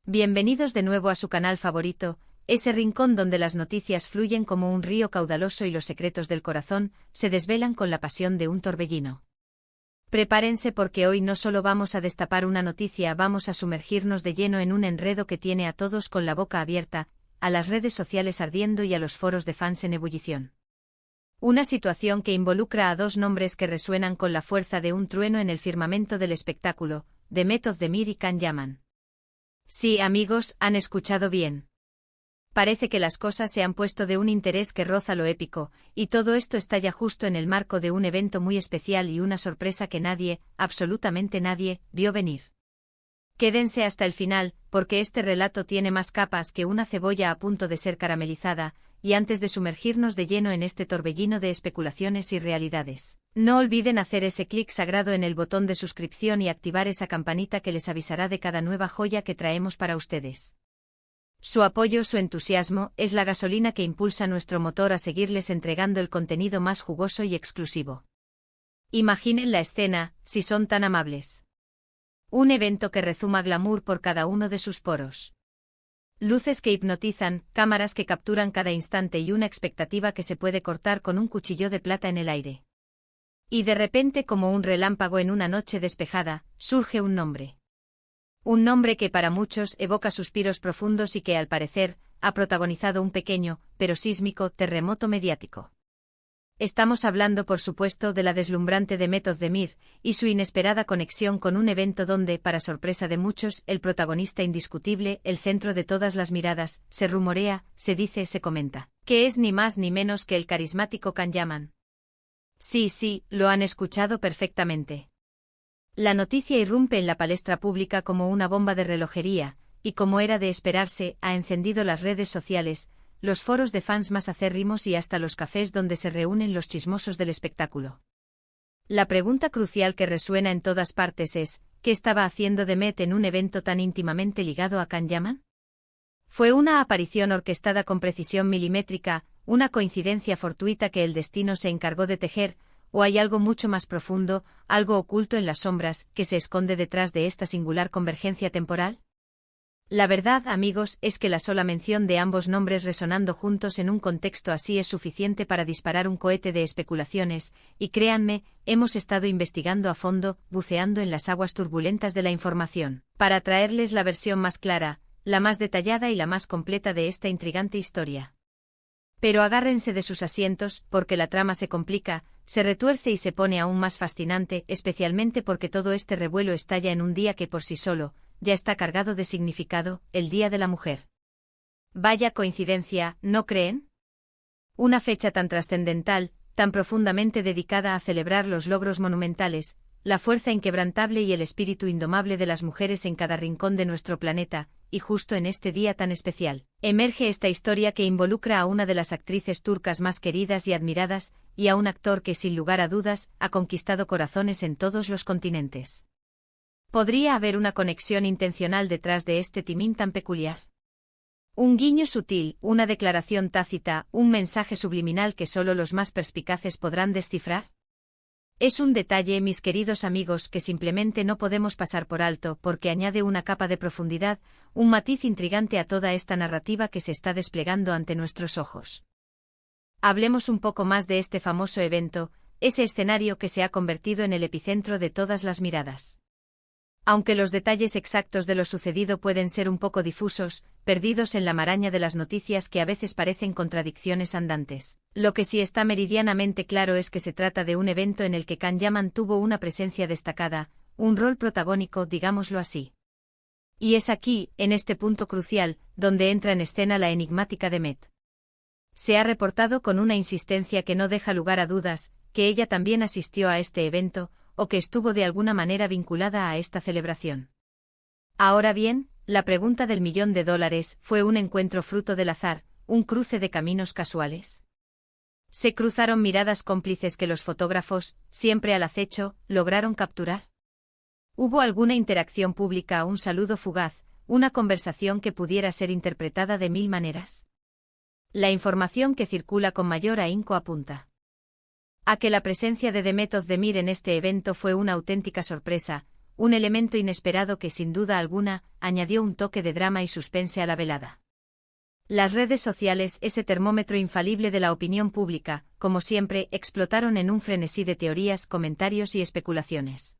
Bienvenidos de nuevo a su canal favorito, ese rincón donde las noticias fluyen como un río caudaloso y los secretos del corazón se desvelan con la pasión de un torbellino. Prepárense porque hoy no solo vamos a destapar una noticia, vamos a sumergirnos de lleno en un enredo que tiene a todos con la boca abierta, a las redes sociales ardiendo y a los foros de fans en ebullición. Una situación que involucra a dos nombres que resuenan con la fuerza de un trueno en el firmamento del espectáculo, Demet Özdemir y Can Yaman. Sí, amigos, han escuchado bien. Parece que las cosas se han puesto de un interés que roza lo épico, y todo esto está ya justo en el marco de un evento muy especial y una sorpresa que nadie, absolutamente nadie, vio venir. Quédense hasta el final, porque este relato tiene más capas que una cebolla a punto de ser caramelizada, y antes de sumergirnos de lleno en este torbellino de especulaciones y realidades, no olviden hacer ese clic sagrado en el botón de suscripción y activar esa campanita que les avisará de cada nueva joya que traemos para ustedes. Su apoyo, su entusiasmo, es la gasolina que impulsa nuestro motor a seguirles entregando el contenido más jugoso y exclusivo. Imaginen la escena, si son tan amables. Un evento que rezuma glamour por cada uno de sus poros. Luces que hipnotizan, cámaras que capturan cada instante y una expectativa que se puede cortar con un cuchillo de plata en el aire. Y de repente, como un relámpago en una noche despejada, surge un nombre. Un nombre que para muchos evoca suspiros profundos y que, al parecer, ha protagonizado un pequeño, pero sísmico, terremoto mediático. Estamos hablando, por supuesto, de la deslumbrante Demet Özdemir y su inesperada conexión con un evento donde, para sorpresa de muchos, el protagonista indiscutible, el centro de todas las miradas, se rumorea, se dice, se comenta, que es ni más ni menos que el carismático Can Yaman. Sí, lo han escuchado perfectamente. La noticia irrumpe en la palestra pública como una bomba de relojería, y como era de esperarse, ha encendido las redes sociales, los foros de fans más acérrimos y hasta los cafés donde se reúnen los chismosos del espectáculo. La pregunta crucial que resuena en todas partes es, ¿qué estaba haciendo Demet en un evento tan íntimamente ligado a Can Yaman? ¿Fue una aparición orquestada con precisión milimétrica, una coincidencia fortuita que el destino se encargó de tejer, o hay algo mucho más profundo, algo oculto en las sombras, que se esconde detrás de esta singular convergencia temporal? La verdad, amigos, es que la sola mención de ambos nombres resonando juntos en un contexto así es suficiente para disparar un cohete de especulaciones, y créanme, hemos estado investigando a fondo, buceando en las aguas turbulentas de la información, para traerles la versión más clara, la más detallada y la más completa de esta intrigante historia. Pero agárrense de sus asientos, porque la trama se complica, se retuerce y se pone aún más fascinante, especialmente porque todo este revuelo estalla en un día que por sí solo ya está cargado de significado, el Día de la Mujer. Vaya coincidencia, ¿no creen? Una fecha tan trascendental, tan profundamente dedicada a celebrar los logros monumentales, la fuerza inquebrantable y el espíritu indomable de las mujeres en cada rincón de nuestro planeta, y justo en este día tan especial, emerge esta historia que involucra a una de las actrices turcas más queridas y admiradas, y a un actor que sin lugar a dudas, ha conquistado corazones en todos los continentes. ¿Podría haber una conexión intencional detrás de este timín tan peculiar? Un guiño sutil, una declaración tácita, un mensaje subliminal que solo los más perspicaces podrán descifrar. Es un detalle, mis queridos amigos, que simplemente no podemos pasar por alto porque añade una capa de profundidad, un matiz intrigante a toda esta narrativa que se está desplegando ante nuestros ojos. Hablemos un poco más de este famoso evento, ese escenario que se ha convertido en el epicentro de todas las miradas. Aunque los detalles exactos de lo sucedido pueden ser un poco difusos, perdidos en la maraña de las noticias que a veces parecen contradicciones andantes, lo que sí está meridianamente claro es que se trata de un evento en el que Can Yaman tuvo una presencia destacada, un rol protagónico, digámoslo así. Y es aquí, en este punto crucial, donde entra en escena la enigmática Demet. Se ha reportado con una insistencia que no deja lugar a dudas, que ella también asistió a este evento, o que estuvo de alguna manera vinculada a esta celebración. Ahora bien, la pregunta del $1.000.000, ¿fue un encuentro fruto del azar, un cruce de caminos casuales? ¿Se cruzaron miradas cómplices que los fotógrafos, siempre al acecho, lograron capturar? ¿Hubo alguna interacción pública, un saludo fugaz, una conversación que pudiera ser interpretada de mil maneras? La información que circula con mayor ahínco apunta a que la presencia de Demet Özdemir en este evento fue una auténtica sorpresa, un elemento inesperado que sin duda alguna añadió un toque de drama y suspense a la velada. Las redes sociales, ese termómetro infalible de la opinión pública, como siempre, explotaron en un frenesí de teorías, comentarios y especulaciones.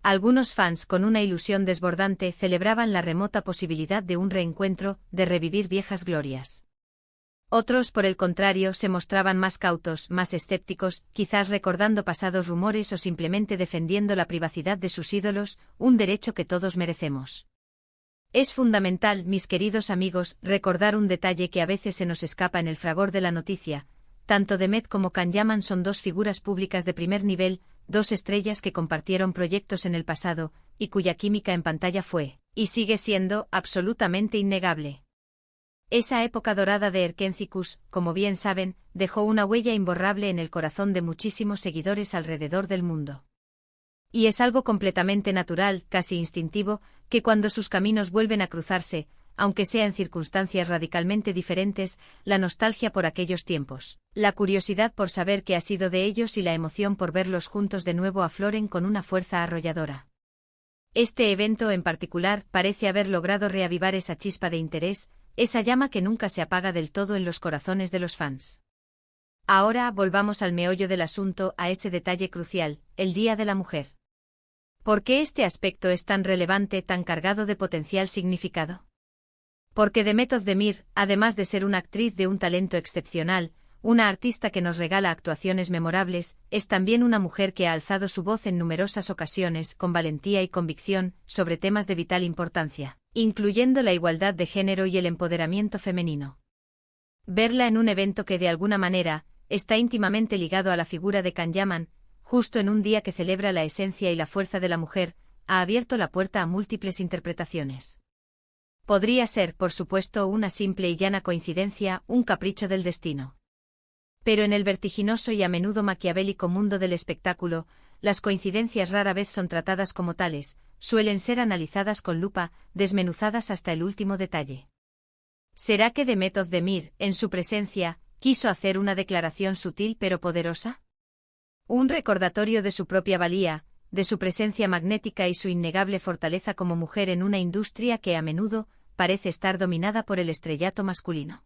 Algunos fans, con una ilusión desbordante, celebraban la remota posibilidad de un reencuentro, de revivir viejas glorias. Otros, por el contrario, se mostraban más cautos, más escépticos, quizás recordando pasados rumores o simplemente defendiendo la privacidad de sus ídolos, un derecho que todos merecemos. Es fundamental, mis queridos amigos, recordar un detalle que a veces se nos escapa en el fragor de la noticia. Tanto Demet como Can Yaman son dos figuras públicas de primer nivel, dos estrellas que compartieron proyectos en el pasado, y cuya química en pantalla fue, y sigue siendo, absolutamente innegable. Esa época dorada de Erkenciskus, como bien saben, dejó una huella imborrable en el corazón de muchísimos seguidores alrededor del mundo. Y es algo completamente natural, casi instintivo, que cuando sus caminos vuelven a cruzarse, aunque sea en circunstancias radicalmente diferentes, la nostalgia por aquellos tiempos, la curiosidad por saber qué ha sido de ellos y la emoción por verlos juntos de nuevo afloren con una fuerza arrolladora. Este evento en particular parece haber logrado reavivar esa chispa de interés, esa llama que nunca se apaga del todo en los corazones de los fans. Ahora volvamos al meollo del asunto, a ese detalle crucial, el Día de la Mujer. ¿Por qué este aspecto es tan relevante, tan cargado de potencial significado? Porque Demet Özdemir, además de ser una actriz de un talento excepcional, una artista que nos regala actuaciones memorables, es también una mujer que ha alzado su voz en numerosas ocasiones, con valentía y convicción, sobre temas de vital importancia, incluyendo la igualdad de género y el empoderamiento femenino. Verla en un evento que de alguna manera está íntimamente ligado a la figura de Can Yaman, justo en un día que celebra la esencia y la fuerza de la mujer, ha abierto la puerta a múltiples interpretaciones. Podría ser, por supuesto, una simple y llana coincidencia, un capricho del destino. Pero en el vertiginoso y a menudo maquiavélico mundo del espectáculo, las coincidencias rara vez son tratadas como tales, suelen ser analizadas con lupa, desmenuzadas hasta el último detalle. ¿Será que Demet Özdemir, en su presencia, quiso hacer una declaración sutil pero poderosa? Un recordatorio de su propia valía, de su presencia magnética y su innegable fortaleza como mujer en una industria que a menudo parece estar dominada por el estrellato masculino.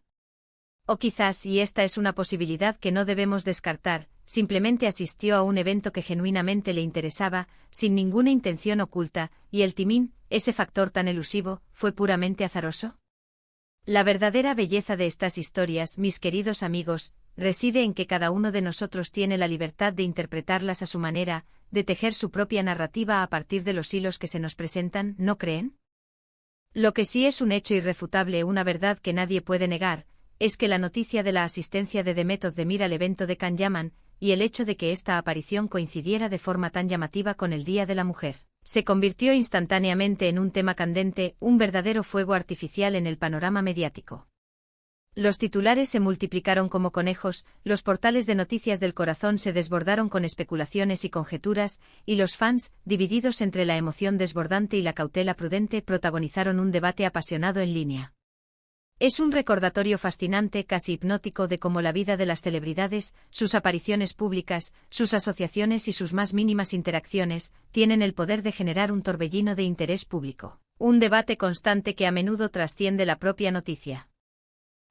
O quizás, y esta es una posibilidad que no debemos descartar, simplemente asistió a un evento que genuinamente le interesaba, sin ninguna intención oculta, y el timing, ese factor tan elusivo, fue puramente azaroso. La verdadera belleza de estas historias, mis queridos amigos, reside en que cada uno de nosotros tiene la libertad de interpretarlas a su manera, de tejer su propia narrativa a partir de los hilos que se nos presentan, ¿no creen? Lo que sí es un hecho irrefutable, una verdad que nadie puede negar, es que la noticia de la asistencia de Demet Özdemir al evento de Can Yaman, y el hecho de que esta aparición coincidiera de forma tan llamativa con el Día de la Mujer, se convirtió instantáneamente en un tema candente, un verdadero fuego artificial en el panorama mediático. Los titulares se multiplicaron como conejos, los portales de noticias del corazón se desbordaron con especulaciones y conjeturas, y los fans, divididos entre la emoción desbordante y la cautela prudente, protagonizaron un debate apasionado en línea. Es un recordatorio fascinante, casi hipnótico, de cómo la vida de las celebridades, sus apariciones públicas, sus asociaciones y sus más mínimas interacciones, tienen el poder de generar un torbellino de interés público, un debate constante que a menudo trasciende la propia noticia.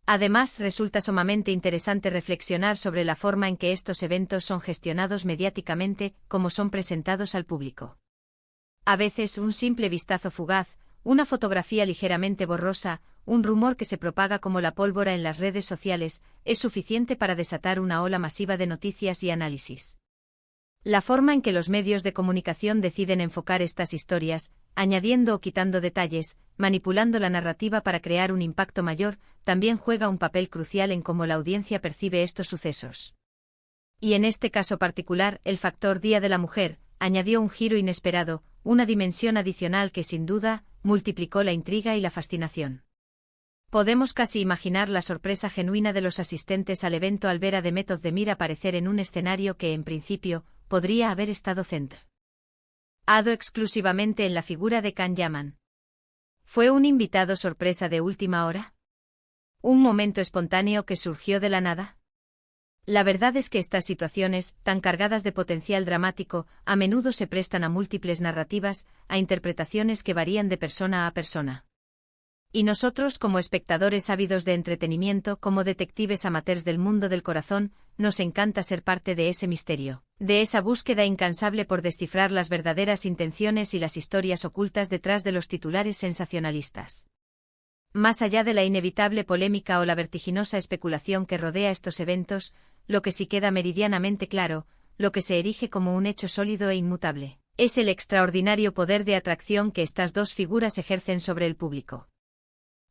Además, resulta sumamente interesante reflexionar sobre la forma en que estos eventos son gestionados mediáticamente, cómo son presentados al público. A veces un simple vistazo fugaz, una fotografía ligeramente borrosa, un rumor que se propaga como la pólvora en las redes sociales, es suficiente para desatar una ola masiva de noticias y análisis. La forma en que los medios de comunicación deciden enfocar estas historias, añadiendo o quitando detalles, manipulando la narrativa para crear un impacto mayor, también juega un papel crucial en cómo la audiencia percibe estos sucesos. Y en este caso particular, el factor Día de la Mujer añadió un giro inesperado, una dimensión adicional que sin duda multiplicó la intriga y la fascinación. Podemos casi imaginar la sorpresa genuina de los asistentes al evento al ver a Demet Özdemir aparecer en un escenario que en principio podría haber estado centrado exclusivamente en la figura de Can Yaman. ¿Fue un invitado sorpresa de última hora? ¿Un momento espontáneo que surgió de la nada? La verdad es que estas situaciones, tan cargadas de potencial dramático, a menudo se prestan a múltiples narrativas, a interpretaciones que varían de persona a persona. Y nosotros, como espectadores ávidos de entretenimiento, como detectives amateurs del mundo del corazón, nos encanta ser parte de ese misterio, de esa búsqueda incansable por descifrar las verdaderas intenciones y las historias ocultas detrás de los titulares sensacionalistas. Más allá de la inevitable polémica o la vertiginosa especulación que rodea estos eventos, lo que sí queda meridianamente claro, lo que se erige como un hecho sólido e inmutable, es el extraordinario poder de atracción que estas dos figuras ejercen sobre el público.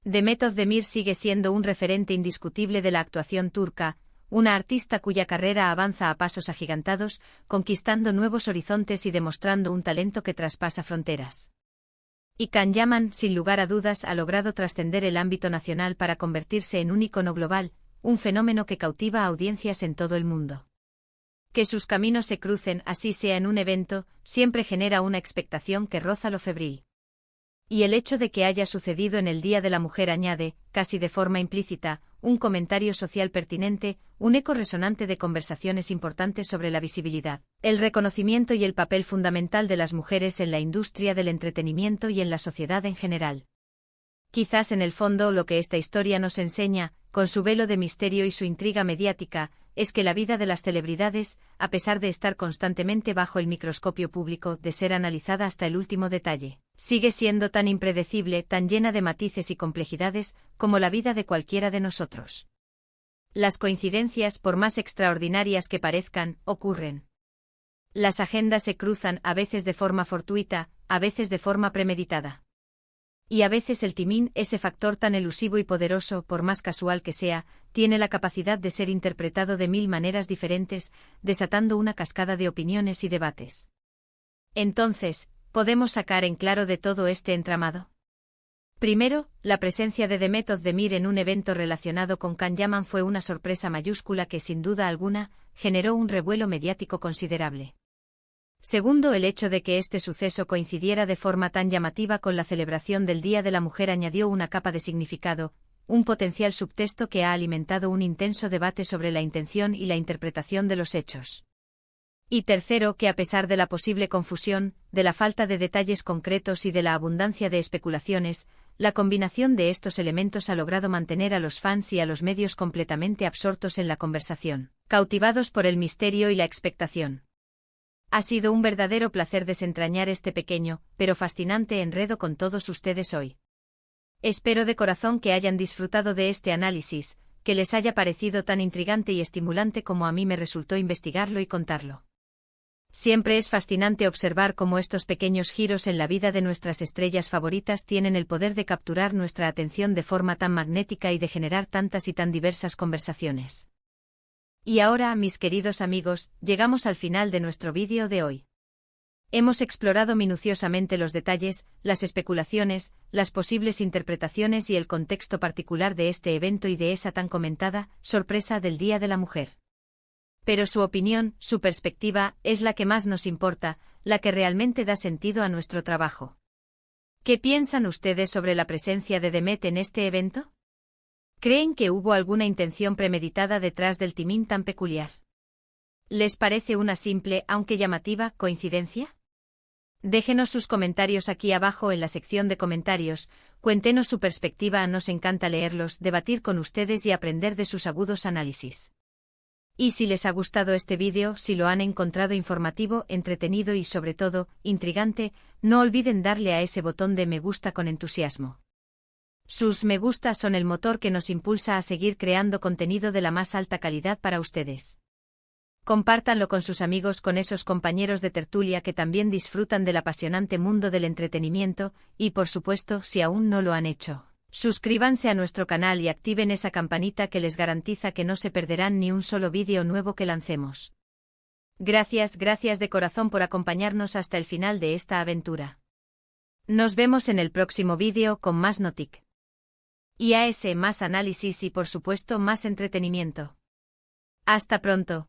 Demet Özdemir sigue siendo un referente indiscutible de la actuación turca, una artista cuya carrera avanza a pasos agigantados, conquistando nuevos horizontes y demostrando un talento que traspasa fronteras. Y Can Yaman, sin lugar a dudas, ha logrado trascender el ámbito nacional para convertirse en un ícono global, un fenómeno que cautiva a audiencias en todo el mundo. Que sus caminos se crucen, así sea en un evento, siempre genera una expectación que roza lo febril. Y el hecho de que haya sucedido en el Día de la Mujer añade, casi de forma implícita, un comentario social pertinente, un eco resonante de conversaciones importantes sobre la visibilidad, el reconocimiento y el papel fundamental de las mujeres en la industria del entretenimiento y en la sociedad en general. Quizás en el fondo lo que esta historia nos enseña, con su velo de misterio y su intriga mediática, es que la vida de las celebridades, a pesar de estar constantemente bajo el microscopio público, de ser analizada hasta el último detalle, sigue siendo tan impredecible, tan llena de matices y complejidades, como la vida de cualquiera de nosotros. Las coincidencias, por más extraordinarias que parezcan, ocurren. Las agendas se cruzan, a veces de forma fortuita, a veces de forma premeditada. Y a veces el timing, ese factor tan elusivo y poderoso, por más casual que sea, tiene la capacidad de ser interpretado de mil maneras diferentes, desatando una cascada de opiniones y debates. Entonces, ¿podemos sacar en claro de todo este entramado? Primero, la presencia de Demet Özdemir en un evento relacionado con Can Yaman fue una sorpresa mayúscula que, sin duda alguna, generó un revuelo mediático considerable. Segundo, el hecho de que este suceso coincidiera de forma tan llamativa con la celebración del Día de la Mujer añadió una capa de significado, un potencial subtexto que ha alimentado un intenso debate sobre la intención y la interpretación de los hechos. Y tercero, que a pesar de la posible confusión, de la falta de detalles concretos y de la abundancia de especulaciones, la combinación de estos elementos ha logrado mantener a los fans y a los medios completamente absortos en la conversación, cautivados por el misterio y la expectación. Ha sido un verdadero placer desentrañar este pequeño, pero fascinante enredo con todos ustedes hoy. Espero de corazón que hayan disfrutado de este análisis, que les haya parecido tan intrigante y estimulante como a mí me resultó investigarlo y contarlo. Siempre es fascinante observar cómo estos pequeños giros en la vida de nuestras estrellas favoritas tienen el poder de capturar nuestra atención de forma tan magnética y de generar tantas y tan diversas conversaciones. Y ahora, mis queridos amigos, llegamos al final de nuestro vídeo de hoy. Hemos explorado minuciosamente los detalles, las especulaciones, las posibles interpretaciones y el contexto particular de este evento y de esa tan comentada sorpresa del Día de la Mujer. Pero su opinión, su perspectiva, es la que más nos importa, la que realmente da sentido a nuestro trabajo. ¿Qué piensan ustedes sobre la presencia de Demet en este evento? ¿Creen que hubo alguna intención premeditada detrás del timing tan peculiar? ¿Les parece una simple, aunque llamativa, coincidencia? Déjenos sus comentarios aquí abajo en la sección de comentarios, cuéntenos su perspectiva, nos encanta leerlos, debatir con ustedes y aprender de sus agudos análisis. Y si les ha gustado este vídeo, si lo han encontrado informativo, entretenido y sobre todo, intrigante, no olviden darle a ese botón de me gusta con entusiasmo. Sus me gusta son el motor que nos impulsa a seguir creando contenido de la más alta calidad para ustedes. Compártanlo con sus amigos, con esos compañeros de tertulia que también disfrutan del apasionante mundo del entretenimiento, y por supuesto, si aún no lo han hecho, suscríbanse a nuestro canal y activen esa campanita que les garantiza que no se perderán ni un solo vídeo nuevo que lancemos. Gracias de corazón por acompañarnos hasta el final de esta aventura. Nos vemos en el próximo vídeo con más Notic. Y más análisis y por supuesto más entretenimiento. Hasta pronto.